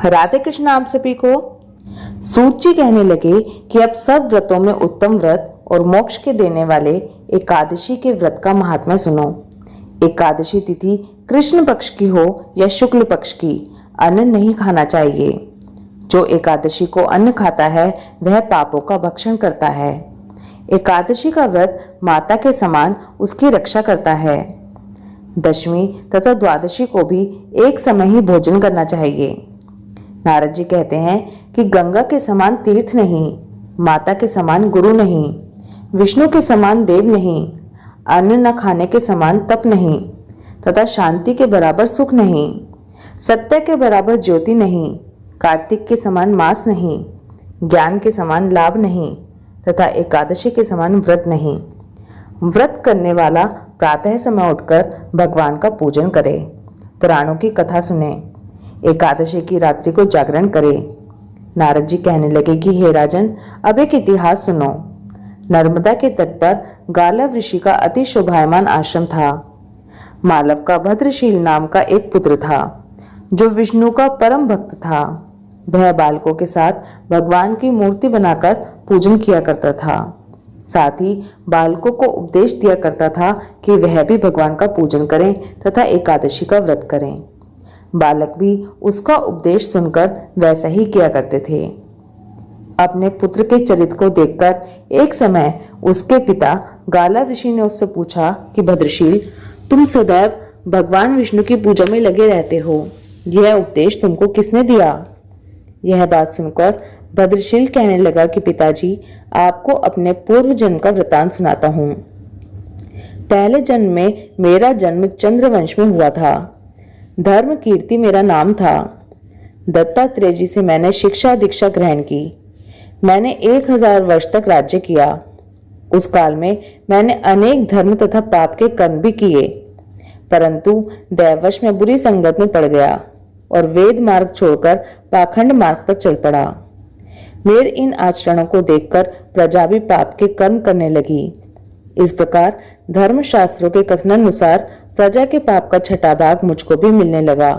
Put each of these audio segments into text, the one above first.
राधे कृष्ण आप सभी को। सूत जी कहने लगे कि अब सब व्रतों में उत्तम व्रत और मोक्ष के देने वाले एकादशी के व्रत का महात्म्य सुनो। एकादशी तिथि कृष्ण पक्ष की हो या शुक्ल पक्ष की, अन्न नहीं खाना चाहिए। जो एकादशी को अन्न खाता है वह पापों का भक्षण करता है। एकादशी का व्रत माता के समान उसकी रक्षा करता है। दशमी तथा द्वादशी को भी एक समय ही भोजन करना चाहिए। नारद जी कहते हैं कि गंगा के समान तीर्थ नहीं, माता के समान गुरु नहीं, विष्णु के समान देव नहीं, अन्न न खाने के समान तप नहीं, तथा शांति के बराबर सुख नहीं, सत्य के बराबर ज्योति नहीं, कार्तिक के समान मास नहीं, ज्ञान के समान लाभ नहीं, तथा एकादशी के समान व्रत नहीं। व्रत करने वाला प्रातः समय उठकर भगवान का पूजन करे, पुराणों की कथा सुने, एकादशी की रात्रि को जागरण करे। नारद जी कहने लगे कि हे राजन, अब एक इतिहास सुनो। नर्मदा के तट पर गालव ऋषि का अति शोभायमान आश्रम था। मालव का भद्रशील नाम का एक पुत्र था जो विष्णु का परम भक्त था। वह बालकों के साथ भगवान की मूर्ति बनाकर पूजन किया करता था। साथ ही बालकों को उपदेश दिया करता था कि वह भी भगवान का पूजन करें तथा एकादशी का व्रत करें। बालक भी उसका उपदेश सुनकर वैसा ही किया करते थे। अपने पुत्र के चरित्र को देखकर एक समय उसके पिता गाला ऋषि ने उससे पूछा कि भद्रशील, तुम सदैव भगवान विष्णु की पूजा में लगे रहते हो, यह उपदेश तुमको किसने दिया? यह बात सुनकर भद्रशील कहने लगा कि पिताजी, आपको अपने पूर्व जन्म का वृतांत सुनाता हूँ। पहले जन्म में मेरा जन्म चंद्रवंश में हुआ था। धर्म कीर्ति मेरा नाम था। दत्तात्रेय जी से मैंने शिक्षा दीक्षा ग्रहण की। मैंने 1000 वर्ष तक राज्य किया। उस काल में मैंने अनेक धर्म तथा पाप के कर्म भी किए, परंतु दैववश में बुरी संगत में पड़ गया और वेद मार्ग छोड़कर पाखंड मार्ग पर चल पड़ा। मेरे इन आचरणों को देखकर प्रजा भी पाप के कर्म करने लगी। इस प्रकार धर्मशास्त्रों के कथनानुसार प्रजा के पाप का छठा भाग मुझको भी मिलने लगा।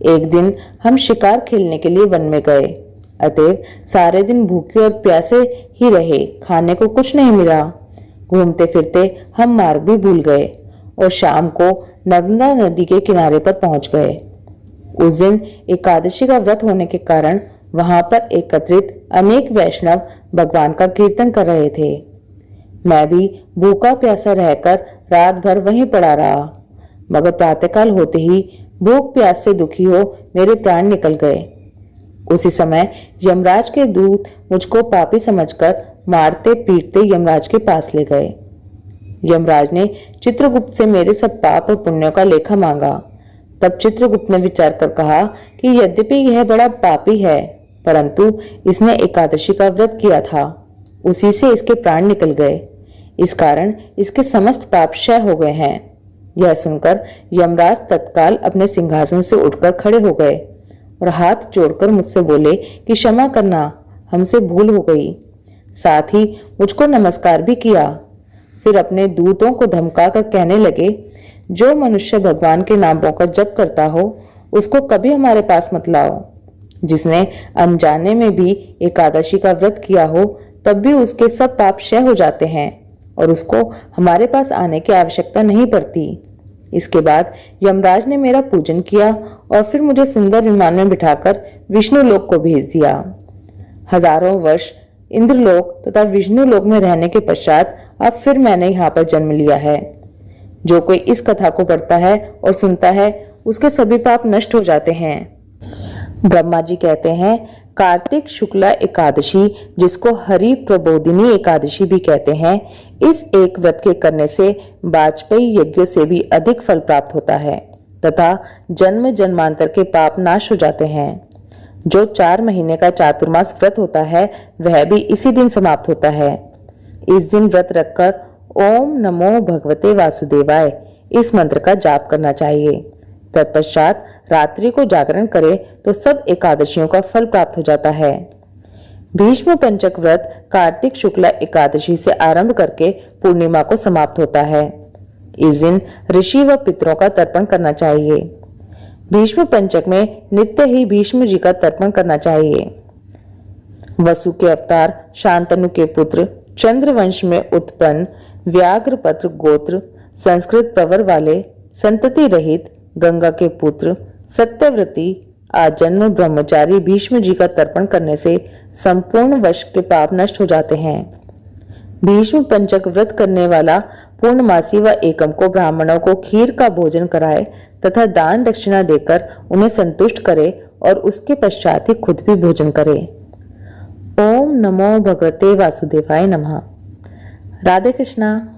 एक दिन हम शिकार खेलने के लिए वन में गए, अतएव सारे दिन भूखे और प्यासे ही रहे, खाने को कुछ नहीं मिला। घूमते फिरते हम मार्ग भी भूल गए और शाम को नर्मदा नदी के किनारे पर पहुंच गए। उस दिन एकादशी का व्रत होने के कारण वहां पर एकत्रित अनेक वैष्णव भगवान का कीर्तन कर रहे थे। मैं भी भूखा प्यासा रहकर रात भर वहीं पड़ा रहा, मगर प्रातःकाल होते ही भूख प्यास से दुखी हो मेरे प्राण निकल गए। उसी समय यमराज के दूत मुझको पापी समझकर मारते पीटते यमराज के पास ले गए। यमराज ने चित्रगुप्त से मेरे सब पाप और पुण्यों का लेखा मांगा। तब चित्रगुप्त ने विचार कर कहा कि यद्यपि यह बड़ा पापी है, परंतु इसने एकादशी का व्रत किया था, उसी से इसके प्राण निकल गए। इस कारण इसके समस्त पाप क्षय हो गए हैं। यह सुनकर यमराज तत्काल अपने सिंहासन से उठकर खड़े हो गए और हाथ जोड़कर मुझसे बोले कि क्षमा करना, हमसे भूल हो गई। साथ ही मुझको नमस्कार भी किया। फिर अपने दूतों को धमकाकर कहने लगे, जो मनुष्य भगवान के नामों का जप करता हो उसको कभी हमारे पास मत लाओ। जिसने अनजाने में भी एकादशी का व्रत किया हो तब भी उसके सब पाप क्षय हो जाते हैं और उसको हमारे पास आने की आवश्यकता नहीं पड़ती। इसके बाद यमराज ने मेरा पूजन किया और फिर मुझे सुंदर विमान में बिठाकर विष्णु लोक को भेज दिया। हजारों वर्ष इंद्रलोक तथा विष्णु लोक में रहने के पश्चात अब फिर मैंने यहाँ पर जन्म लिया है। जो कोई इस कथा को पढ़ता है और सुनता है उसके सभी पाप नष्ट हो जाते हैं। ब्रह्मा जी कहते हैं, कार्तिक शुक्ला एकादशी, जिसको हरि प्रबोधिनी एकादशी भी कहते हैं, इस एक व्रत के करने से वाजपेयी यज्ञों से भी अधिक फल प्राप्त होता है तथा जन्म जन्मांतर के पाप नाश हो जाते हैं। जो 4 महीने का चातुर्मास व्रत होता है वह भी इसी दिन समाप्त होता है। इस दिन व्रत रखकर ओम नमो भगवते वासुदेवाय इस मंत्र का जाप करना चाहिए। तत्पश्चात रात्रि को जागरण करे तो सब एकादशियों का फल प्राप्त हो जाता है। भीष्म पंचक व्रत कार्तिक शुक्ला एकादशी से आरंभ करके पूर्णिमा को समाप्त होता है। इस दिन ऋषि व पितरों का तर्पण करना चाहिए। भीष्म पंचक में नित्य ही भीष्म जी का तर्पण करना चाहिए। वसु के अवतार शांतनु के पुत्र, चंद्रवंश में उत्पन्न, व्याघ्रपत्र गोत्र, संस्कृत प्रवर वाले, संतति रहित, गंगा के पुत्र, सत्यव्रती, आजन्म ब्रह्मचारी भीष्म जी का तर्पण करने से संपूर्ण वश के पाप नष्ट हो जाते हैं। भीष्म पंचक व्रत करने वाला पूर्णमासी व एकम को ब्राह्मणों को खीर का भोजन कराए तथा दान दक्षिणा देकर उन्हें संतुष्ट करे और उसके पश्चात ही खुद भी भोजन करे। ओम नमो भगवते वासुदेवाय नमः। राधे कृष्णा।